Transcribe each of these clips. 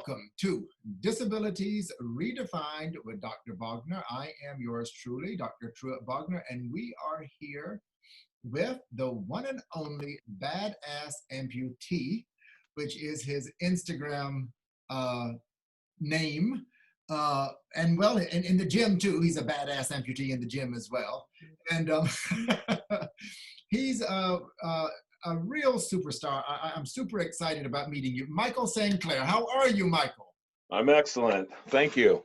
Welcome to Disabilities Redefined with Dr. Bogner. I am yours truly, Dr. Truett Bogner, and we are here with the one and only Badass Amputee, which is his Instagram name. And well, in the gym too, he's a badass amputee in the gym as well. And he's a real superstar. I'm super excited about meeting you. Michael StClair, how are you, Michael? I'm excellent. Thank you.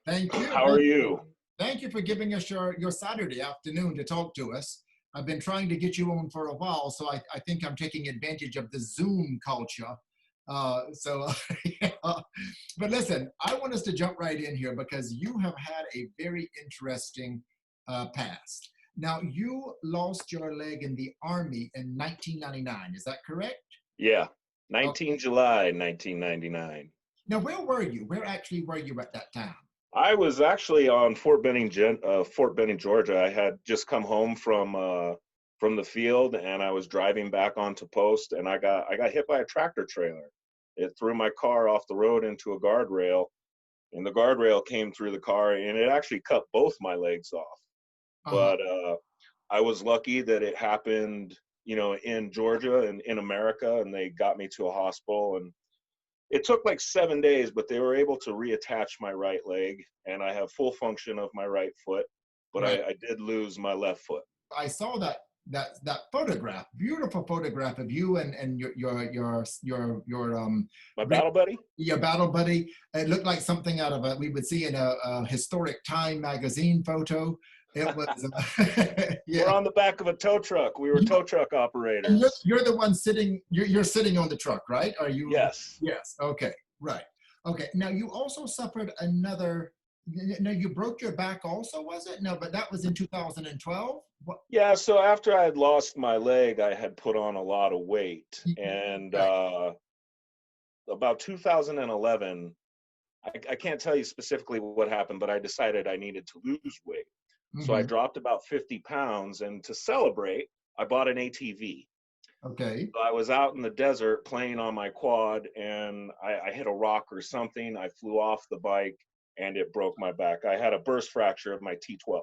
Thank you. How are you? Thank you for giving us your Saturday afternoon to talk to us. I've been trying to get you on for a while, so I think I'm taking advantage of the Zoom culture. Yeah. But listen, I want us to jump right in here because you have had a very interesting past. Now, you lost your leg in the Army in 1999, is that correct? Yeah, 19 July 1999. Now, where were you? Where actually were you at that time? I was actually on Fort Benning, Georgia. I had just come home from the field, and I was driving back onto post, and I got hit by a tractor trailer. It threw my car off the road into a guardrail, and the guardrail came through the car, and it actually cut both my legs off. But I was lucky that it happened, in Georgia and in America, and they got me to a hospital. And it took like 7 days, but they were able to reattach my right leg, and I have full function of my right foot, but right. I did lose my left foot. I saw that photograph, beautiful photograph of you and your my battle buddy. Your battle buddy. It looked like something out of we would see in a historic Time magazine photo. It was yeah. We're on the back of a tow truck. We were tow truck operators. And you're the one sitting. You're sitting on the truck, right? Are you? Yes. Yes. Okay. Right. Okay. Now you also suffered another. No, you broke your back also, was it? No, but that was in 2012? What? Yeah, so after I had lost my leg, I had put on a lot of weight. And about 2011, I can't tell you specifically what happened, but I decided I needed to lose weight. So I dropped about 50 pounds, and to celebrate, I bought an ATV. Okay. So I was out in the desert playing on my quad, and I hit a rock or something. I flew off the bike, and it broke my back. I had a burst fracture of my T12.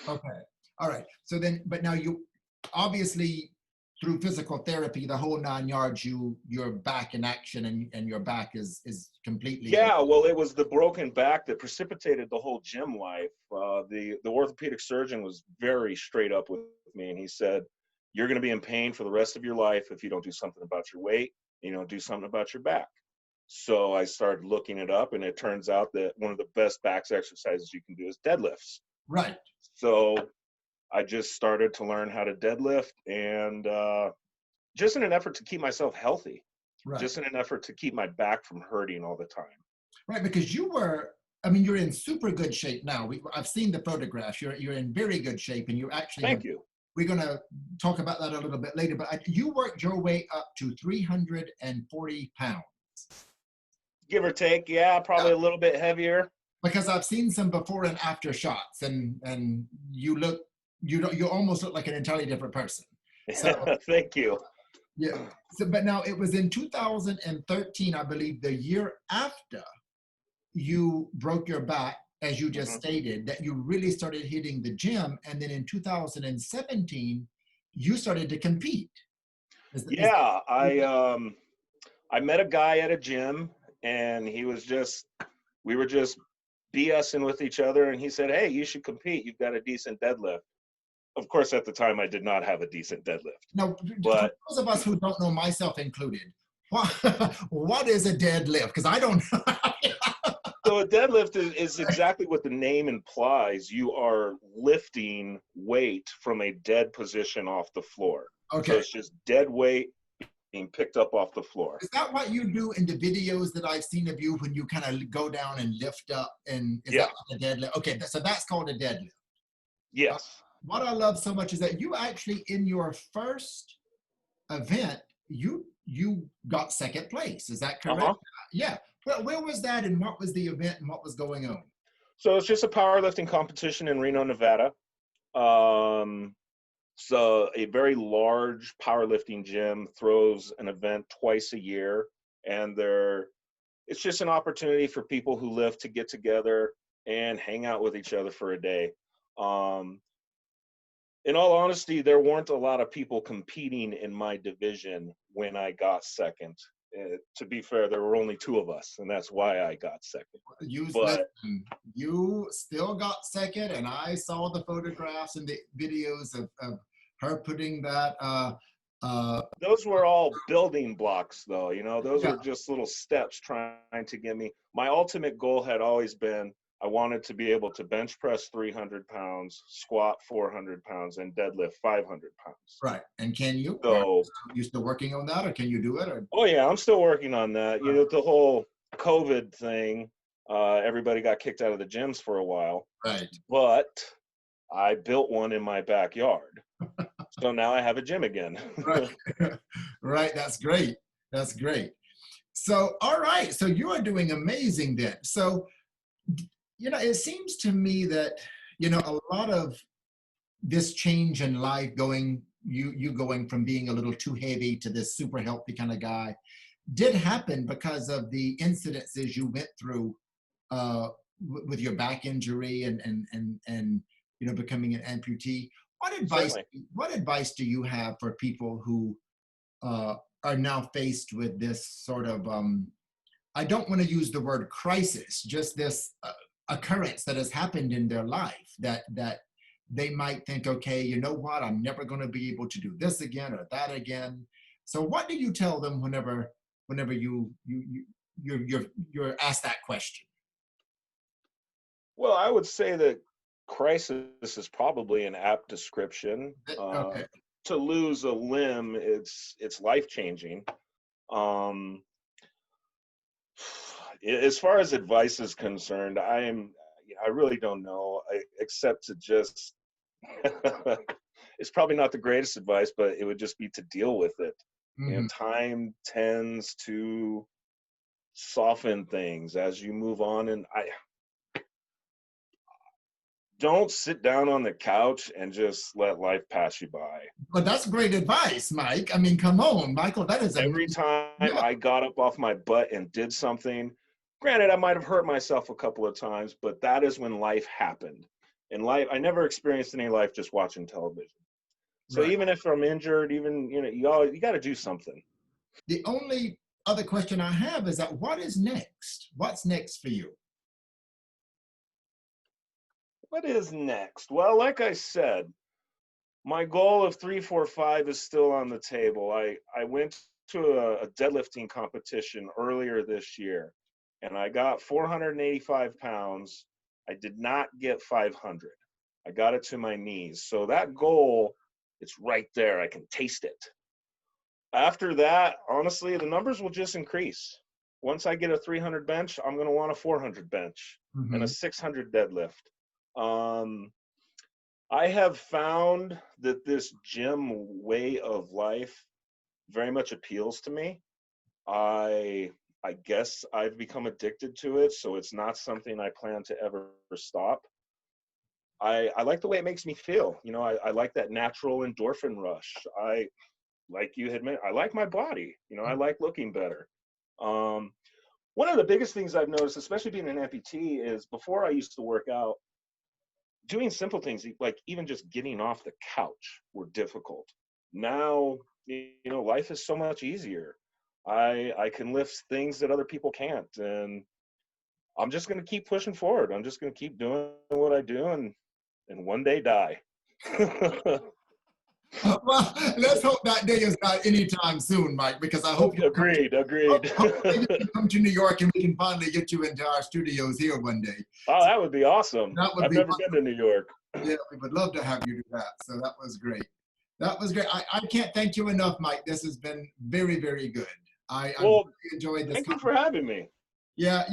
Okay. All right. So then, but now you obviously through physical therapy, the whole 9 yards, you're back in action, and your back is completely. Yeah. Well, it was the broken back that precipitated the whole gym life. The orthopedic surgeon was very straight up with me, and he said, "You're going to be in pain for the rest of your life if you don't do something about your weight. Do something about your back." So I started looking it up, and it turns out that one of the best back exercises you can do is deadlifts. Right. So I just started to learn how to deadlift, and just in an effort to keep myself healthy, right. Just in an effort to keep my back from hurting all the time. Right, because you're in super good shape now. I've seen the photographs. You're in very good shape, and you actually. Thank you. We're going to talk about that a little bit later, but you worked your way up to 340 pounds. Give or take, yeah, probably a little bit heavier. Because I've seen some before and after shots, and you almost look like an entirely different person. So, thank you. Yeah. So, but now it was in 2013, I believe, the year after you broke your back, as you just stated, that you really started hitting the gym, and then in 2017, you started to compete. Yeah, I met a guy at a gym, and we were just BSing with each other, and he said, "Hey, you should compete. You've got a decent deadlift." Of course, at the time, I did not have a decent deadlift. Now, for those of us who don't know, myself included, what is a deadlift? Because I don't know. So a deadlift is exactly what the name implies. You are lifting weight from a dead position off the floor. Okay. So it's just dead weight being picked up off the floor. Is that what you do in the videos that I've seen of you when you kind of go down and lift up? And is that like a deadlift? Okay, so that's called a deadlift. Yes. What I love so much is that you actually, in your first event, you got second place. Is that correct? Yeah. Well, where was that, and what was the event, and what was going on? So it's just a powerlifting competition in Reno, Nevada. So a very large powerlifting gym throws an event twice a year, and they're it's just an opportunity for people who live to get together and hang out with each other for a day. Um, in all honesty, there weren't a lot of people competing in my division when I got second. To be fair, there were only two of us, and that's why I got second. But Listen, you still got second, and I saw the photographs and the videos of her putting that. those were all building blocks, though. Those Yeah, were just little steps trying to get me. My ultimate goal had always been I wanted to be able to bench press 300 pounds, squat 400 pounds, and deadlift 500 pounds. right. And can you? Are So, you still working on that, or can you do it? Or? oh yeah, I'm still working on that. The whole COVID thing, everybody got kicked out of the gyms for a while, Right. but I built one in my backyard. So now I have a gym again. Right. Right. That's great. That's great. So, all right. So you are doing amazing then. So, it seems to me that, a lot of this change in life you going from being a little too heavy to this super healthy kind of guy did happen because of the incidences you went through with your back injury and becoming an amputee. Certainly. What advice do you have for people who are now faced with this sort of I don't want to use the word crisis, just this occurrence that has happened in their life that they might think, okay, you know what, I'm never going to be able to do this again or that again. So what do you tell them whenever you're asked that question? Well, I would say that crisis is probably an apt description. Okay. To lose a limb, it's life changing. Um, as far as advice is concerned, I really don't know, except to just it's probably not the greatest advice, but it would just be to deal with it. Mm-hmm. Time tends to soften things as you move on, and I don't sit down on the couch and just let life pass you by. But that's great advice, Mike. I mean, come on, Michael, that is Every amazing. time Yeah. I got up off my butt and did something, granted, I might have hurt myself a couple of times, but that is when life happened. In life, I never experienced any life just watching television. So Right. even if I'm injured, even, you got to do something. The only other question I have is that what is next? What's next for you? What is next? Well, like I said, my goal of 345 is still on the table. I went to a deadlifting competition earlier this year, and I got 485 pounds. I did not get 500. I got it to my knees. So that goal, it's right there. I can taste it. After that, honestly, the numbers will just increase. Once I get a 300 bench, I'm going to want a 400 bench and a Mm-hmm. 600 deadlift. Um, I have found that this gym way of life very much appeals to me. I I guess I've become addicted to it, so it's not something I plan to ever stop. I like the way it makes me feel. I like that natural endorphin rush. Like you had mentioned, I like my body. I like looking better. Um, One of the biggest things I've noticed, especially being an amputee, is before I used to work out, doing simple things like even just getting off the couch were difficult. Now, life is so much easier. I can lift things that other people can't, and I'm just going to keep pushing forward. I'm just going to keep doing what I do, and one day die. Well, let's hope that day is not anytime soon, Mike, because I hope you come Agreed. hopefully you can come to New York and we can finally get you into our studios here one day. Oh, So that would be awesome. that would I've be never been to New York. yeah, we would love to have you do that. So that was great. That was great. I can't thank you enough, Mike. This has been very, very good. I really Well, enjoyed this thank you conversation. for having me. Yeah,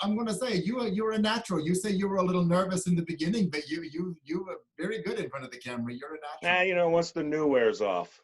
I'm going to say you're a natural. You say you were a little nervous in the beginning, but you were very good in front of the camera. You're a natural. Once the new wears off.